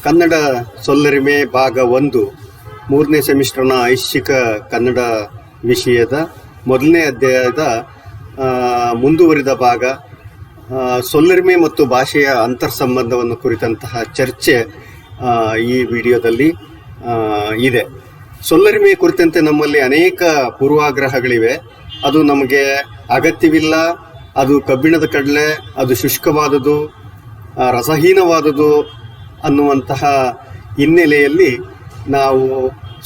ಕನ್ನಡ ಸೊಲ್ಲರಿಮೆ ಭಾಗ 1 ಮೂರನೇ ಸೆಮಿಸ್ಟರ್ನ ಐಚ್ಛಿಕ ಕನ್ನಡ ವಿಷಯದ ಮೊದಲನೇ ಅಧ್ಯಾಯದ ಮುಂದುವರಿದ ಭಾಗ ಸೊಲ್ಲರಿಮೆ ಮತ್ತು ಭಾಷೆಯ ಅಂತರ್ಸಂಬಂಧವನ್ನು ಕುರಿತಂತಹ ಚರ್ಚೆ ಈ ವಿಡಿಯೋದಲ್ಲಿ ಇದೆ. ಸೊಲ್ಲರಿಮೆ ಕುರಿತಂತೆ ನಮ್ಮಲ್ಲಿ ಅನೇಕ ಪೂರ್ವಾಗ್ರಹಗಳಿವೆ. ಅದು ನಮಗೆ ಅಗತ್ಯವಿಲ್ಲ, ಅದು ಕಬ್ಬಿಣದ ಕಡಲೆ, ಅದು ಶುಷ್ಕವಾದುದು, ರಸಹೀನವಾದುದು ಅನ್ನುವಂತಹ ಹಿನ್ನೆಲೆಯಲ್ಲಿ ನಾವು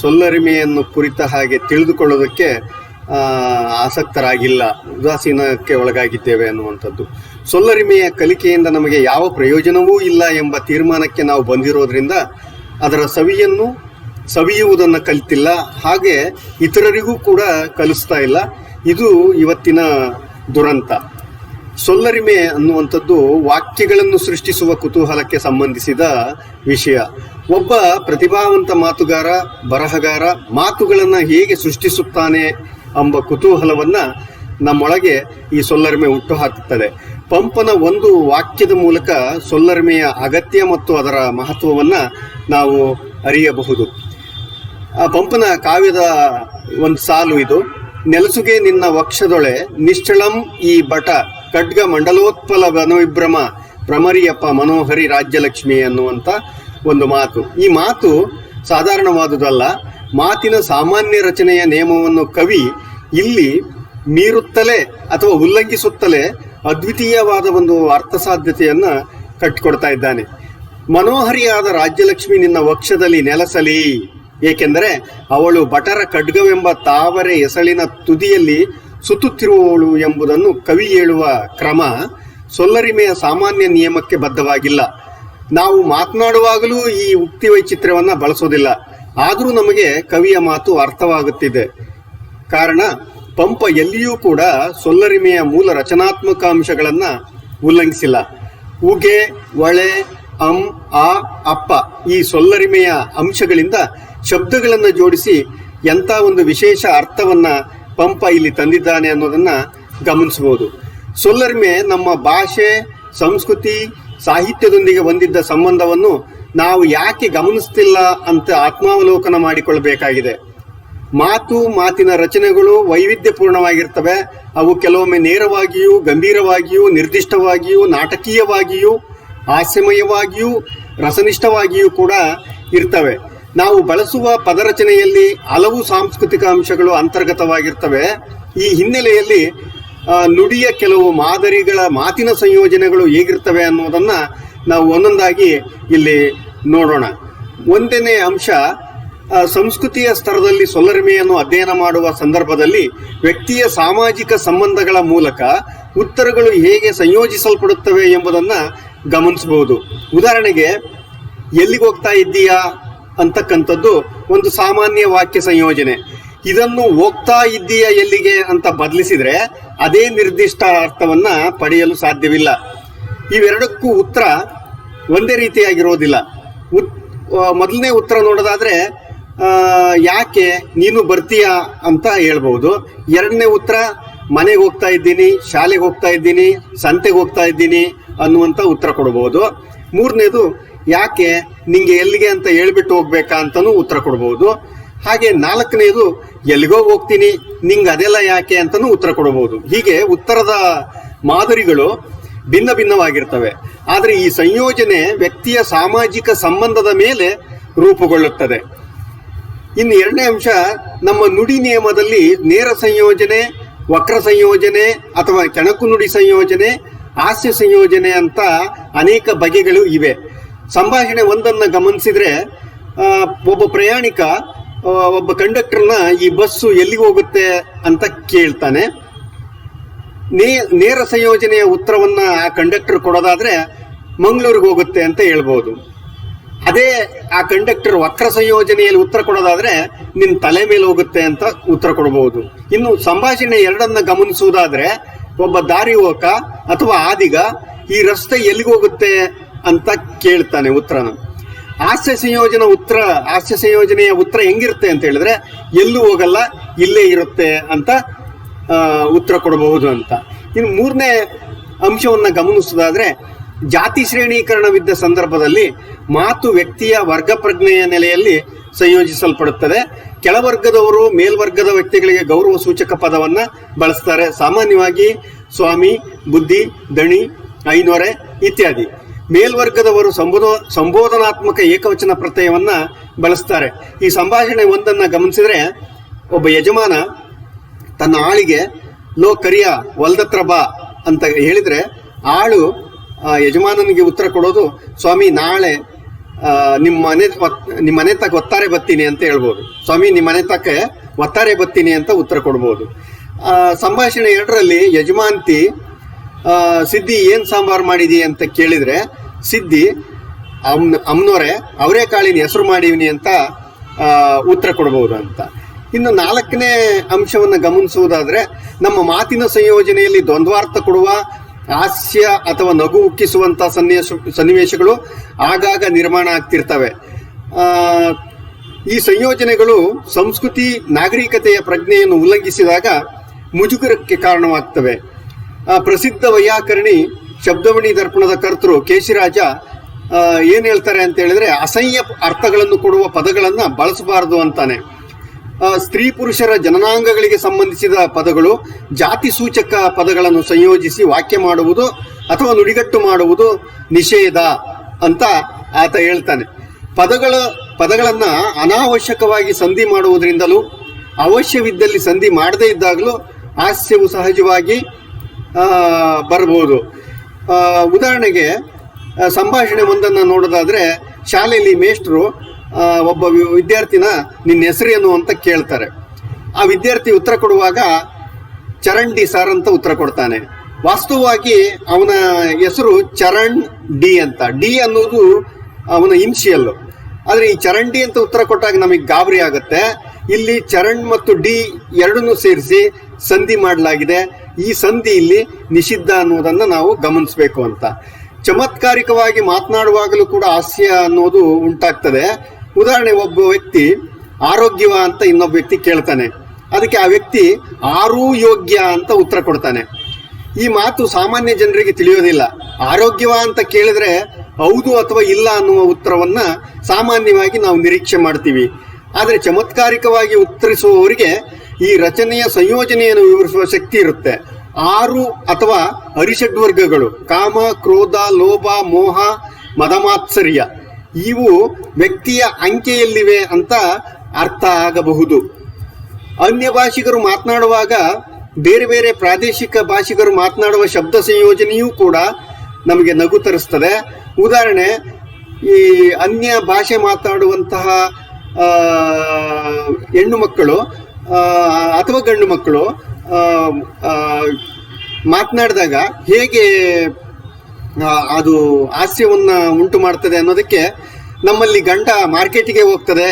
ಸೊಲ್ಲರಿಮೆಯನ್ನು ಕುರಿತ ಹಾಗೆ ತಿಳಿದುಕೊಳ್ಳೋದಕ್ಕೆ ಆಸಕ್ತರಾಗಿಲ್ಲ, ಉದಾಸೀನಕ್ಕೆ ಒಳಗಾಗಿದ್ದೇವೆ ಅನ್ನುವಂಥದ್ದು. ಸೊಲ್ಲರಿಮೆಯ ಕಲಿಕೆಯಿಂದ ನಮಗೆ ಯಾವ ಪ್ರಯೋಜನವೂ ಇಲ್ಲ ಎಂಬ ತೀರ್ಮಾನಕ್ಕೆ ನಾವು ಬಂದಿರೋದ್ರಿಂದ ಅದರ ಸವಿಯುವುದನ್ನು ಕಲಿತಿಲ್ಲ, ಹಾಗೆ ಇತರರಿಗೂ ಕೂಡ ಕಲಿಸ್ತಾ ಇಲ್ಲ. ಇದು ಇವತ್ತಿನ ದುರಂತ. ಸೊಲ್ಲರಿಮೆ ಅನ್ನುವಂಥದ್ದು ವಾಕ್ಯಗಳನ್ನು ಸೃಷ್ಟಿಸುವ ಕುತೂಹಲಕ್ಕೆ ಸಂಬಂಧಿಸಿದ ವಿಷಯ. ಒಬ್ಬ ಪ್ರತಿಭಾವಂತ ಮಾತುಗಾರ, ಬರಹಗಾರ ಮಾತುಗಳನ್ನು ಹೇಗೆ ಸೃಷ್ಟಿಸುತ್ತಾನೆ ಎಂಬ ಕುತೂಹಲವನ್ನು ನಮ್ಮೊಳಗೆ ಈ ಸೊಲ್ಲರಿಮೆ ಹುಟ್ಟುಹಾಕುತ್ತದೆ. ಪಂಪನ ಒಂದು ವಾಕ್ಯದ ಮೂಲಕ ಸೊಲ್ಲರಿಮೆಯ ಅಗತ್ಯ ಮತ್ತು ಅದರ ಮಹತ್ವವನ್ನು ನಾವು ಅರಿಯಬಹುದು. ಪಂಪನ ಕಾವ್ಯದ ಒಂದು ಸಾಲು ಇದು: ನೆಲಸುಗೆ ನಿನ್ನ ವಕ್ಷದೊಳೆ ನಿಶ್ಚಳಂ ಈ ಬಟ ಖಡ್ಗ ಮಂಡಲೋತ್ಪಲ ವನವಿಭ್ರಮ ಭ್ರಮರಿಯಪ್ಪ ಮನೋಹರಿ ರಾಜ್ಯಲಕ್ಷ್ಮಿ ಅನ್ನುವಂಥ ಒಂದು ಮಾತು. ಈ ಮಾತು ಸಾಧಾರಣವಾದುದಲ್ಲ. ಮಾತಿನ ಸಾಮಾನ್ಯ ರಚನೆಯ ನಿಯಮವನ್ನು ಕವಿ ಇಲ್ಲಿ ಮೀರುತ್ತಲೇ ಅಥವಾ ಉಲ್ಲಂಘಿಸುತ್ತಲೇ ಅದ್ವಿತೀಯವಾದ ಒಂದು ಅರ್ಥಸಾಧ್ಯತೆಯನ್ನು ಕಟ್ಟಿಕೊಡ್ತಾ ಇದ್ದಾನೆ. ಮನೋಹರಿಯಾದ ರಾಜ್ಯಲಕ್ಷ್ಮಿ ನಿನ್ನ ವಕ್ಷದಲ್ಲಿ ನೆಲಸಲಿ, ಏಕೆಂದರೆ ಅವಳು ಬಟರ ಖಡ್ಗವೆಂಬ ತಾವರೆ ಎಸಳಿನ ತುದಿಯಲ್ಲಿ ಸುತ್ತುತ್ತಿರುವವಳು ಎಂಬುದನ್ನು ಕವಿ ಹೇಳುವ ಕ್ರಮ ಸೊಲ್ಲರಿಮೆಯ ಸಾಮಾನ್ಯ ನಿಯಮಕ್ಕೆ ಬದ್ಧವಾಗಿಲ್ಲ. ನಾವು ಮಾತನಾಡುವಾಗಲೂ ಈ ಉಕ್ತಿ ವೈಚಿತ್ರ್ಯವನ್ನು ಬಳಸೋದಿಲ್ಲ, ಆದರೂ ನಮಗೆ ಕವಿಯ ಮಾತು ಅರ್ಥವಾಗುತ್ತಿದೆ. ಕಾರಣ, ಪಂಪ ಎಲ್ಲಿಯೂ ಕೂಡ ಸೊಲ್ಲರಿಮೆಯ ಮೂಲ ರಚನಾತ್ಮಕ ಅಂಶಗಳನ್ನು ಉಲ್ಲಂಘಿಸಿಲ್ಲ. ಉಗೆ, ಒಳೆ, ಅಂ, ಆ, ಅಪ್ಪ ಈ ಸೊಲ್ಲರಿಮೆಯ ಅಂಶಗಳಿಂದ ಶಬ್ದಗಳನ್ನು ಜೋಡಿಸಿ ಎಂಥ ಒಂದು ವಿಶೇಷ ಅರ್ಥವನ್ನು ಪಂಪ ಇಲ್ಲಿ ತಂದಿದ್ದಾನೆ ಅನ್ನೋದನ್ನು ಗಮನಿಸಬಹುದು. ಸೊಲ್ಲರಿಮೆ ನಮ್ಮ ಭಾಷೆ, ಸಂಸ್ಕೃತಿ, ಸಾಹಿತ್ಯದೊಂದಿಗೆ ಹೊಂದಿದ್ದ ಸಂಬಂಧವನ್ನು ನಾವು ಯಾಕೆ ಗಮನಿಸ್ತಿಲ್ಲ ಅಂತ ಆತ್ಮಾವಲೋಕನ ಮಾಡಿಕೊಳ್ಳಬೇಕಾಗಿದೆ. ಮಾತಿನ ರಚನೆಗಳು ವೈವಿಧ್ಯಪೂರ್ಣವಾಗಿರ್ತವೆ. ಅವು ಕೆಲವೊಮ್ಮೆ ನೇರವಾಗಿಯೂ, ಗಂಭೀರವಾಗಿಯೂ, ನಿರ್ದಿಷ್ಟವಾಗಿಯೂ, ನಾಟಕೀಯವಾಗಿಯೂ, ಹಾಸ್ಯಮಯವಾಗಿಯೂ, ರಸನಿಷ್ಠವಾಗಿಯೂ ಕೂಡ ಇರ್ತವೆ. ನಾವು ಬಳಸುವ ಪದರಚನೆಯಲ್ಲಿ ಹಲವು ಸಾಂಸ್ಕೃತಿಕ ಅಂಶಗಳು ಅಂತರ್ಗತವಾಗಿರ್ತವೆ. ಈ ಹಿನ್ನೆಲೆಯಲ್ಲಿ ನುಡಿಯ ಕೆಲವು ಮಾದರಿಗಳ ಮಾತಿನ ಸಂಯೋಜನೆಗಳು ಹೇಗಿರ್ತವೆ ಅನ್ನೋದನ್ನು ನಾವು ಒಂದೊಂದಾಗಿ ಇಲ್ಲಿ ನೋಡೋಣ. ಒಂದನೇ ಅಂಶ, ಸಂಸ್ಕೃತಿಯ ಸ್ತರದಲ್ಲಿ ಸೊಲ್ಲರಿಮೆಯನ್ನು ಅಧ್ಯಯನ ಮಾಡುವ ಸಂದರ್ಭದಲ್ಲಿ ವ್ಯಕ್ತಿಯ ಸಾಮಾಜಿಕ ಸಂಬಂಧಗಳ ಮೂಲಕ ಉತ್ತರಗಳು ಹೇಗೆ ಸಂಯೋಜಿಸಲ್ಪಡುತ್ತವೆ ಎಂಬುದನ್ನು ಗಮನಿಸಬಹುದು. ಉದಾಹರಣೆಗೆ, ಎಲ್ಲಿಗೆ ಹೋಗ್ತಾ ಇದ್ದೀಯಾ ಅಂತಕ್ಕಂಥದ್ದು ಒಂದು ಸಾಮಾನ್ಯ ವಾಕ್ಯ ಸಂಯೋಜನೆ. ಇದನ್ನು ಹೋಗ್ತಾ ಇದ್ದೀಯಾ ಎಲ್ಲಿಗೆ ಅಂತ ಬದಲಿಸಿದರೆ ಅದೇ ನಿರ್ದಿಷ್ಟ ಅರ್ಥವನ್ನ ಪಡೆಯಲು ಸಾಧ್ಯವಿಲ್ಲ. ಇವೆರಡಕ್ಕೂ ಉತ್ತರ ಒಂದೇ ರೀತಿಯಾಗಿರೋದಿಲ್ಲ. ಮೊದಲನೇ ಉತ್ತರ ನೋಡೋದಾದ್ರೆ ಯಾಕೆ ನೀನು ಬರ್ತೀಯಾ ಅಂತ ಹೇಳ್ಬಹುದು. ಎರಡನೇ ಉತ್ತರ ಮನೆಗೆ ಹೋಗ್ತಾ ಇದ್ದೀನಿ, ಶಾಲೆಗೆ ಹೋಗ್ತಾ ಇದ್ದೀನಿ, ಸಂತೆಗೆ ಹೋಗ್ತಾ ಇದ್ದೀನಿ ಅನ್ನುವಂಥ ಉತ್ತರ ಕೊಡಬಹುದು. ಮೂರನೇದು ಯಾಕೆ ನಿಂಗೆ ಎಲ್ಲಿಗೆ ಅಂತ ಹೇಳ್ಬಿಟ್ಟು ಹೋಗ್ಬೇಕಾ ಅಂತನೂ ಉತ್ತರ ಕೊಡಬಹುದು. ಹಾಗೆ ನಾಲ್ಕನೇದು ಎಲ್ಲಿಗೋ ಹೋಗ್ತೀನಿ, ನಿಂಗೆ ಅದೆಲ್ಲ ಯಾಕೆ ಅಂತನೂ ಉತ್ತರ ಕೊಡಬಹುದು. ಹೀಗೆ ಉತ್ತರದ ಮಾದರಿಗಳು ಭಿನ್ನ ಭಿನ್ನವಾಗಿರ್ತವೆ. ಆದರೆ ಈ ಸಂಯೋಜನೆ ವ್ಯಕ್ತಿಯ ಸಾಮಾಜಿಕ ಸಂಬಂಧದ ಮೇಲೆ ರೂಪುಗೊಳ್ಳುತ್ತದೆ. ಇನ್ನು ಎರಡನೇ ಅಂಶ, ನಮ್ಮ ನುಡಿ ನಿಯಮದಲ್ಲಿ ನೇರ ಸಂಯೋಜನೆ, ವಕ್ರ ಸಂಯೋಜನೆ ಅಥವಾ ಕೆಣಕು ನುಡಿ ಸಂಯೋಜನೆ, ಹಾಸ್ಯ ಸಂಯೋಜನೆ ಅಂತ ಅನೇಕ ಬಗೆಗಳು ಇವೆ. ಸಂಭಾಷಣೆ ಒಂದನ್ನು ಗಮನಿಸಿದ್ರೆ, ಒಬ್ಬ ಪ್ರಯಾಣಿಕ ಒಬ್ಬ ಕಂಡಕ್ಟರ್ನ ಈ ಬಸ್ಸು ಎಲ್ಲಿಗೆ ಹೋಗುತ್ತೆ ಅಂತ ಕೇಳ್ತಾನೆ. ನೇರ ಸಂಯೋಜನೆಯ ಉತ್ತರವನ್ನ ಆ ಕಂಡಕ್ಟರ್ ಕೊಡೋದಾದ್ರೆ ಮಂಗಳೂರಿಗೆ ಹೋಗುತ್ತೆ ಅಂತ ಹೇಳ್ಬೋದು. ಅದೇ ಆ ಕಂಡಕ್ಟರ್ ವಕ್ರ ಸಂಯೋಜನೆಯಲ್ಲಿ ಉತ್ತರ ಕೊಡೋದಾದ್ರೆ ನಿನ್ನ ತಲೆ ಮೇಲೆ ಹೋಗುತ್ತೆ ಅಂತ ಉತ್ತರ ಕೊಡಬಹುದು. ಇನ್ನು ಸಂಭಾಷಣೆ ಎರಡನ್ನ ಗಮನಿಸುವುದಾದ್ರೆ, ಒಬ್ಬ ದಾರಿ ಹೋಗ ಅಥವಾ ಆದಿಗ ಈ ರಸ್ತೆ ಎಲ್ಲಿಗೆ ಹೋಗುತ್ತೆ ಅಂತ ಕೇಳ್ತಾನೆ ಉತ್ತರನ. ಹಾಸ್ಯ ಸಂಯೋಜನೆಯ ಉತ್ತರ ಹೆಂಗಿರುತ್ತೆ ಅಂತ ಹೇಳಿದ್ರೆ, ಎಲ್ಲೂ ಹೋಗಲ್ಲ, ಇಲ್ಲೇ ಇರುತ್ತೆ ಅಂತ ಉತ್ತರ ಕೊಡಬಹುದು ಅಂತ. ಇನ್ನು ಮೂರನೇ ಅಂಶವನ್ನು ಗಮನಿಸೋದಾದ್ರೆ, ಜಾತಿ ಶ್ರೇಣೀಕರಣವಿದ್ದ ಸಂದರ್ಭದಲ್ಲಿ ಮಾತು ವ್ಯಕ್ತಿಯ ವರ್ಗ ಪ್ರಜ್ಞೆಯ ನೆಲೆಯಲ್ಲಿ ಸಂಯೋಜಿಸಲ್ಪಡುತ್ತದೆ. ಕೆಳವರ್ಗದವರು ಮೇಲ್ವರ್ಗದ ವ್ಯಕ್ತಿಗಳಿಗೆ ಗೌರವ ಸೂಚಕ ಪದವನ್ನ ಬಳಸ್ತಾರೆ. ಸಾಮಾನ್ಯವಾಗಿ ಸ್ವಾಮಿ, ಬುದ್ಧಿ, ದಣಿ, ಐನೊರೆ ಇತ್ಯಾದಿ. ಮೇಲ್ವರ್ಗದವರು ಸಂಬೋಧನಾತ್ಮಕ ಏಕವಚನ ಪ್ರತ್ಯಯವನ್ನ ಬಳಸ್ತಾರೆ. ಈ ಸಂಭಾಷಣೆ ಒಂದನ್ನ ಗಮನಿಸಿದ್ರೆ, ಒಬ್ಬ ಯಜಮಾನ ತನ್ನ ಆಳಿಗೆ ಲೋ ಕರಿಯ ಹೊಲ್ದತ್ರ ಬಾ ಅಂತ ಹೇಳಿದ್ರೆ, ಆಳು ಯಜಮಾನನಿಗೆ ಉತ್ತರ ಕೊಡೋದು, ಸ್ವಾಮಿ ನಾಳೆ ನಿಮ್ಮ ಮನೆ ತಕ್ಕ ಒತ್ತಾರೆ ಬತ್ತೀನಿ ಅಂತ ಹೇಳ್ಬೋದು. ಸ್ವಾಮಿ ನಿಮ್ಮ ಮನೆ ತಕ್ಕ ಒತ್ತಾರೆ ಬತ್ತೀನಿ ಅಂತ ಉತ್ತರ ಕೊಡ್ಬೋದು. ಸಂಭಾಷಣೆ 2ರಲ್ಲಿ ಯಜಮಾಂತಿ ಸಿದ್ಧಿ ಏನ್ ಸಾಂಬಾರು ಮಾಡಿದಿ ಅಂತ ಕೇಳಿದ್ರೆ, ಸಿದ್ಧಿ ಅಮ್ನೋರೆ ಅವರೇಕಾಳಿನ ಹೆಸರು ಮಾಡಿವ್ನಿ ಅಂತ ಉತ್ತರ ಕೊಡಬಹುದು ಅಂತ. ಇನ್ನು 4ನೇ ಅಂಶವನ್ನು ಗಮನಿಸುವುದಾದ್ರೆ, ನಮ್ಮ ಮಾತಿನ ಸಂಯೋಜನೆಯಲ್ಲಿ ದ್ವಂದ್ವಾರ್ಥ ಕೊಡುವ, ಹಾಸ್ಯ ಅಥವಾ ನಗು ಉಕ್ಕಿಸುವಂತ ಸನ್ನಿವೇಶಗಳು ಆಗಾಗ ನಿರ್ಮಾಣ ಆಗ್ತಿರ್ತವೆ. ಈ ಸಂಯೋಜನೆಗಳು ಸಂಸ್ಕೃತಿ ನಾಗರಿಕತೆಯ ಪ್ರಜ್ಞೆಯನ್ನು ಉಲ್ಲಂಘಿಸಿದಾಗ ಮುಜುಗರಕ್ಕೆ ಕಾರಣವಾಗ್ತವೆ. ಪ್ರಸಿದ್ಧ ವೈಯಾಕರಣಿ ಶಬ್ದಮಣಿ ದರ್ಪಣದ ಕರ್ತೃ ಕೇಶಿರಾಜ ಏನ್ ಹೇಳ್ತಾರೆ ಅಂತ ಹೇಳಿದ್ರೆ, ಅಸಹ್ಯ ಅರ್ಥಗಳನ್ನು ಕೊಡುವ ಪದಗಳನ್ನ ಬಳಸಬಾರದು ಅಂತಾನೆ. ಸ್ತ್ರೀ ಪುರುಷರ ಜನನಾಂಗಗಳಿಗೆ ಸಂಬಂಧಿಸಿದ ಪದಗಳು, ಜಾತಿ ಸೂಚಕ ಪದಗಳನ್ನು ಸಂಯೋಜಿಸಿ ವಾಕ್ಯ ಮಾಡುವುದು ಅಥವಾ ನುಡಿಗಟ್ಟು ಮಾಡುವುದು ನಿಷೇಧ ಅಂತ ಆತ ಹೇಳ್ತಾನೆ. ಪದಗಳನ್ನ ಅನಾವಶ್ಯಕವಾಗಿ ಸಂಧಿ ಮಾಡುವುದರಿಂದಲೂ, ಅವಶ್ಯವಿದ್ದಲ್ಲಿ ಸಂಧಿ ಮಾಡದೇ ಇದ್ದಾಗಲೂ ಹಾಸ್ಯವು ಸಹಜವಾಗಿ ಬರಬಹುದು. ಉದಾಹರಣೆಗೆ ಸಂಭಾಷಣೆ ಒಂದನ್ನು ನೋಡೋದಾದ್ರೆ, ಶಾಲೆಯಲ್ಲಿ ಮೇಷ್ಟ್ರು ಒಬ್ಬ ವಿದ್ಯಾರ್ಥಿನ ನಿನ್ನ ಹೆಸರೇನು ಅಂತ ಕೇಳ್ತಾರೆ. ಆ ವಿದ್ಯಾರ್ಥಿ ಉತ್ತರ ಕೊಡುವಾಗ ಚರಣ್ ಸರ್ ಅಂತ ಉತ್ತರ ಕೊಡ್ತಾನೆ. ವಾಸ್ತವವಾಗಿ ಅವನ ಹೆಸರು ಚರಣ್ ಡಿ ಅಂತ. ಡಿ ಅನ್ನೋದು ಅವನ ಇನ್ಷಿಯಲ್. ಆದ್ರೆ ಈ ಚರಣ್ ಡಿ ಅಂತ ಉತ್ತರ ಕೊಟ್ಟಾಗ ನಮಗೆ ಗಾಬರಿ ಆಗುತ್ತೆ. ಇಲ್ಲಿ ಚರಣ್ ಮತ್ತು ಡಿ ಎರಡನ್ನೂ ಸೇರಿಸಿ ಸಂಧಿ ಮಾಡಲಾಗಿದೆ. ಈ ಸಂಧಿ ಇಲ್ಲಿ ನಿಷಿದ್ಧ ಅನ್ನೋದನ್ನ ನಾವು ಗಮನಿಸಬೇಕು ಅಂತ. ಚಮತ್ಕಾರಿಕವಾಗಿ ಮಾತನಾಡುವಾಗಲೂ ಕೂಡ ಹಾಸ್ಯ ಅನ್ನೋದು ಉಂಟಾಗ್ತದೆ. ಉದಾಹರಣೆ, ಒಬ್ಬ ವ್ಯಕ್ತಿ ಆರೋಗ್ಯವ ಅಂತ ಇನ್ನೊಬ್ಬ ವ್ಯಕ್ತಿ ಕೇಳ್ತಾನೆ. ಅದಕ್ಕೆ ಆ ವ್ಯಕ್ತಿ ಆರೋಗ್ಯ ಅಂತ ಉತ್ತರ ಕೊಡ್ತಾನೆ. ಈ ಮಾತು ಸಾಮಾನ್ಯ ಜನರಿಗೆ ತಿಳಿಯೋದಿಲ್ಲ. ಆರೋಗ್ಯವ ಅಂತ ಕೇಳಿದ್ರೆ ಹೌದು ಅಥವಾ ಇಲ್ಲ ಅನ್ನುವ ಉತ್ತರವನ್ನ ಸಾಮಾನ್ಯವಾಗಿ ನಾವು ನಿರೀಕ್ಷೆ ಮಾಡ್ತೀವಿ. ಆದರೆ ಚಮತ್ಕಾರಿಕವಾಗಿ ಉತ್ತರಿಸುವವರಿಗೆ ಈ ರಚನೆಯ ಸಂಯೋಜನೆಯನ್ನು ವಿವರಿಸುವ ಶಕ್ತಿ ಇರುತ್ತೆ. 6 ಅಥವಾ ಅರಿಷಡ್ವರ್ಗಗಳು, ಕಾಮ, ಕ್ರೋಧ, ಲೋಭ, ಮೋಹ, ಮದಮಾತ್ಸರ್ಯ, ಇವು ವ್ಯಕ್ತಿಯ ಅಂಕೆಯಲ್ಲಿವೆ ಅಂತ ಅರ್ಥ ಆಗಬಹುದು. ಅನ್ಯ ಭಾಷಿಗರು ಮಾತನಾಡುವಾಗ ಬೇರೆ ಬೇರೆ ಪ್ರಾದೇಶಿಕ ಭಾಷಿಗರು ಮಾತನಾಡುವ ಶಬ್ದ ಸಂಯೋಜನೆಯೂ ಕೂಡ ನಮಗೆ ನಗು ತರಿಸ್ತದೆ. ಉದಾಹರಣೆ, ಈ ಅನ್ಯ ಭಾಷೆ ಮಾತನಾಡುವಂತಹ ಹೆಣ್ಣು ಮಕ್ಕಳು ಅಥವಾ ಗಂಡು ಮಕ್ಕಳು ಮಾತನಾಡಿದಾಗ ಹೇಗೆ ಅದು ಹಾಸ್ಯವನ್ನ ಉಂಟು ಮಾಡ್ತದೆ ಅನ್ನೋದಕ್ಕೆ, ನಮ್ಮಲ್ಲಿ ಗಂಡ ಮಾರ್ಕೆಟಿಗೆ ಹೋಗ್ತದೆ,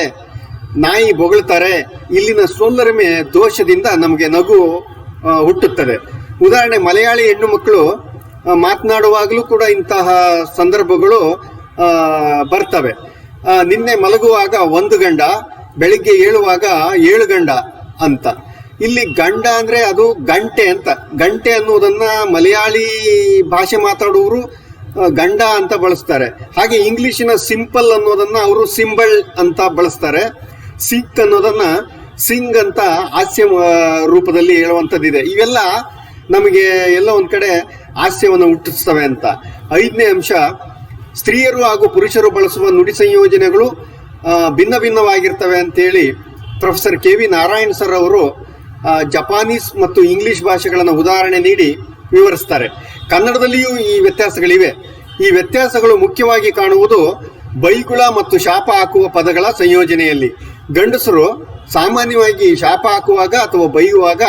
ನಾಯಿ ಬೊಗಳ್ತಾರೆ, ಇಲ್ಲಿನ ಸೋಲ್ಲರಿಮೆ ದೋಷದಿಂದ ನಮಗೆ ನಗು ಹುಟ್ಟುತ್ತದೆ. ಉದಾಹರಣೆ, ಮಲಯಾಳಿ ಹೆಣ್ಣು ಮಕ್ಕಳು ಮಾತನಾಡುವಾಗಲೂ ಕೂಡ ಇಂತಹ ಸಂದರ್ಭಗಳು ಬರ್ತವೆ. ನಿನ್ನೆ ಮಲಗುವಾಗ 1 ಗಂಡ, ಬೆಳಿಗ್ಗೆ ಏಳುವಾಗ 7 ಗಂಡ ಅಂತ. ಇಲ್ಲಿ ಗಂಡ ಅಂದ್ರೆ ಅದು ಗಂಟೆ ಅಂತ. ಗಂಟೆ ಅನ್ನುವುದನ್ನ ಮಲಯಾಳಿ ಭಾಷೆ ಮಾತಾಡುವವರು ಗಂಡ ಅಂತ ಬಳಸ್ತಾರೆ. ಹಾಗೆ ಇಂಗ್ಲಿಶಿನ ಸಿಂಪಲ್ ಅನ್ನೋದನ್ನ ಅವರು ಸಿಂಬಲ್ ಅಂತ ಬಳಸ್ತಾರೆ. ಸಿಕ್ ಅನ್ನೋದನ್ನ ಸಿಂಗ್ ಅಂತ ಹಾಸ್ಯ ರೂಪದಲ್ಲಿ ಹೇಳುವಂಥದ್ದಿದೆ. ಇವೆಲ್ಲ ನಮಗೆ ಎಲ್ಲ ಒಂದ್ ಕಡೆ ಹಾಸ್ಯವನ್ನು ಹುಟ್ಟಿಸ್ತವೆ ಅಂತ. 5ನೇ ಅಂಶ, ಸ್ತ್ರೀಯರು ಹಾಗೂ ಪುರುಷರು ಬಳಸುವ ನುಡಿ ಸಂಯೋಜನೆಗಳು ಭಿನ್ನ ಭಿನ್ನವಾಗಿರ್ತವೆ ಅಂತೇಳಿ ಪ್ರೊಫೆಸರ್ KV ನಾರಾಯಣ್ ಸರ್ ಅವರು ಜಪಾನೀಸ್ ಮತ್ತು ಇಂಗ್ಲಿಷ್ ಭಾಷೆಗಳನ್ನು ಉದಾಹರಣೆ ನೀಡಿ ವಿವರಿಸ್ತಾರೆ. ಕನ್ನಡದಲ್ಲಿಯೂ ಈ ವ್ಯತ್ಯಾಸಗಳಿವೆ. ಈ ವ್ಯತ್ಯಾಸಗಳು ಮುಖ್ಯವಾಗಿ ಕಾಣುವುದು ಬೈಗುಳ ಮತ್ತು ಶಾಪ ಹಾಕುವ ಪದಗಳ ಸಂಯೋಜನೆಯಲ್ಲಿ. ಗಂಡಸರು ಸಾಮಾನ್ಯವಾಗಿ ಶಾಪ ಹಾಕುವಾಗ ಅಥವಾ ಬೈಯುವಾಗ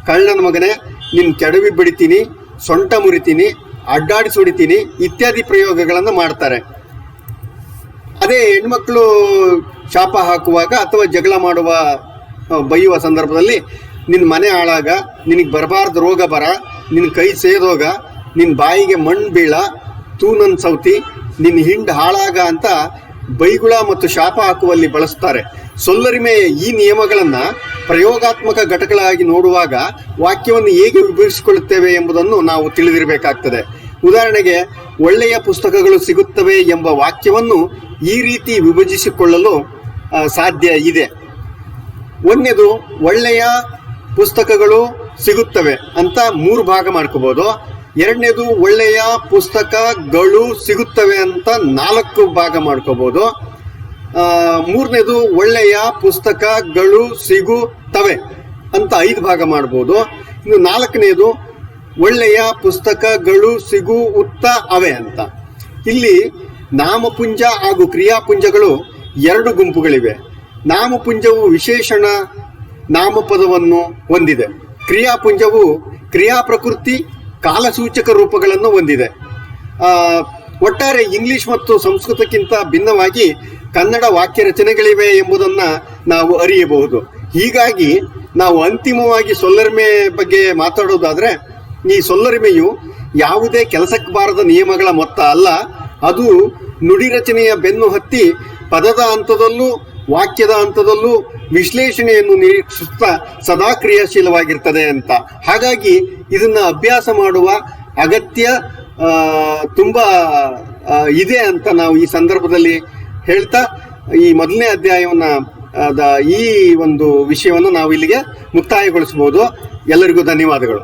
ಕಳ್ಳನ ಮಗನೇ, ನಿನ್ ಕೆಡವಿ ಬಿಡಿತೀನಿ, ಸೊಂಟ ಮುರಿತೀನಿ, ಅಡ್ಡಾಡಿಸಿ ಹೊಡಿತೀನಿ ಇತ್ಯಾದಿ ಪ್ರಯೋಗಗಳನ್ನು ಮಾಡ್ತಾರೆ. ಅದೇ ಹೆಣ್ಮಕ್ಳು ಶಾಪ ಹಾಕುವಾಗ ಅಥವಾ ಜಗಳ ಮಾಡುವ ಬೈಯುವ ಸಂದರ್ಭದಲ್ಲಿ ನಿನ್ನ ಮನೆ ಹಾಳಾಗ, ನಿನಗೆ ಬರಬಾರ್ದು ರೋಗ ಬರ, ನಿನ್ನ ಕೈ ಸೇದೋಗ, ನಿನ್ನ ಬಾಯಿಗೆ ಮಣ್ಣು ಬೀಳ, ತೂ ನನ್ನ ಸೌತಿ, ನಿನ್ನ ಹಿಂಡ್ ಹಾಳಾಗ ಅಂತ ಬೈಗುಳ ಮತ್ತು ಶಾಪ ಹಾಕುವಲ್ಲಿ ಬಳಸ್ತಾರೆ. ಸೊಲ್ಲರಿಮೆಯ ಈ ನಿಯಮಗಳನ್ನ ಪ್ರಯೋಗಾತ್ಮಕ ಘಟಕಗಳಾಗಿ ನೋಡುವಾಗ ವಾಕ್ಯವನ್ನು ಹೇಗೆ ವಿಭಜಿಸಿಕೊಳ್ಳುತ್ತೇವೆ ಎಂಬುದನ್ನು ನಾವು ತಿಳಿದಿರಬೇಕಾಗ್ತದೆ. ಉದಾಹರಣೆಗೆ ಒಳ್ಳೆಯ ಪುಸ್ತಕಗಳು ಸಿಗುತ್ತವೆ ಎಂಬ ವಾಕ್ಯವನ್ನು ಈ ರೀತಿ ವಿಭಜಿಸಿಕೊಳ್ಳಲು ಸಾಧ್ಯ ಇದೆ. ಒಂದನೇದು ಒಳ್ಳೆಯ ಪುಸ್ತಕಗಳು ಸಿಗುತ್ತವೆ ಅಂತ 3 ಭಾಗ ಮಾಡ್ಕೋಬಹುದು. ಎರಡನೇದು ಒಳ್ಳೆಯ ಪುಸ್ತಕಗಳು ಸಿಗುತ್ತವೆ ಅಂತ 4 ಭಾಗ ಮಾಡ್ಕೋಬಹುದು. ಮೂರನೇದು ಒಳ್ಳೆಯ ಪುಸ್ತಕಗಳು ಸಿಗುತ್ತವೆ ಅಂತ 5 ಭಾಗ ಮಾಡ್ಬೋದು. ಇನ್ನು 4ನೇದು ಒಳ್ಳೆಯ ಪುಸ್ತಕಗಳು ಸಿಗುತ್ತವೆ ಅಂತ. ಇಲ್ಲಿ ನಾಮಪುಂಜ ಹಾಗೂ ಕ್ರಿಯಾಪುಂಜಗಳು 2 ಗುಂಪುಗಳಿವೆ. ನಾಮಪುಂಜವು ವಿಶೇಷಣ ನಾಮಪದವನ್ನು ಹೊಂದಿದೆ. ಕ್ರಿಯಾಪುಂಜವು ಕ್ರಿಯಾಪ್ರಕೃತಿ ಕಾಲಸೂಚಕ ರೂಪಗಳನ್ನು ಹೊಂದಿದೆ. ಒಟ್ಟಾರೆ ಇಂಗ್ಲಿಷ್ ಮತ್ತು ಸಂಸ್ಕೃತಕ್ಕಿಂತ ಭಿನ್ನವಾಗಿ ಕನ್ನಡ ವಾಕ್ಯ ರಚನೆಗಳಿವೆ ಎಂಬುದನ್ನು ನಾವು ಅರಿಯಬಹುದು. ಹೀಗಾಗಿ ನಾವು ಅಂತಿಮವಾಗಿ ಸೊಲ್ಲರಿಮೆ ಬಗ್ಗೆ ಮಾತಾಡೋದಾದ್ರೆ, ಈ ಸೊಲ್ಲರಿಮೆಯು ಯಾವುದೇ ಕೆಲಸಕ್ಕೆ ಬಾರದ ನಿಯಮಗಳ ಮೊತ್ತ ಅಲ್ಲ. ಅದು ನುಡಿ ರಚನೆಯ ಬೆನ್ನು ಹತ್ತಿ ಪದದ ಹಂತದಲ್ಲೂ ವಾಕ್ಯದ ಹಂತದಲ್ಲೂ ವಿಶ್ಲೇಷಣೆಯನ್ನು ನಿರೀಕ್ಷಿಸುತ್ತಾ ಸದಾ ಕ್ರಿಯಾಶೀಲವಾಗಿರ್ತದೆ ಅಂತ. ಹಾಗಾಗಿ ಇದನ್ನ ಅಭ್ಯಾಸ ಮಾಡುವ ಅಗತ್ಯ ತುಂಬಾ ಇದೆ ಅಂತ ನಾವು ಈ ಸಂದರ್ಭದಲ್ಲಿ ಹೇಳ್ತಾ ಈ ಮೊದಲನೇ ಅಧ್ಯಾಯವನ್ನ ಈ ಒಂದು ವಿಷಯವನ್ನು ನಾವು ಇಲ್ಲಿಗೆ ಮುಕ್ತಾಯಗೊಳಿಸಬಹುದು. ಎಲ್ಲರಿಗೂ ಧನ್ಯವಾದಗಳು.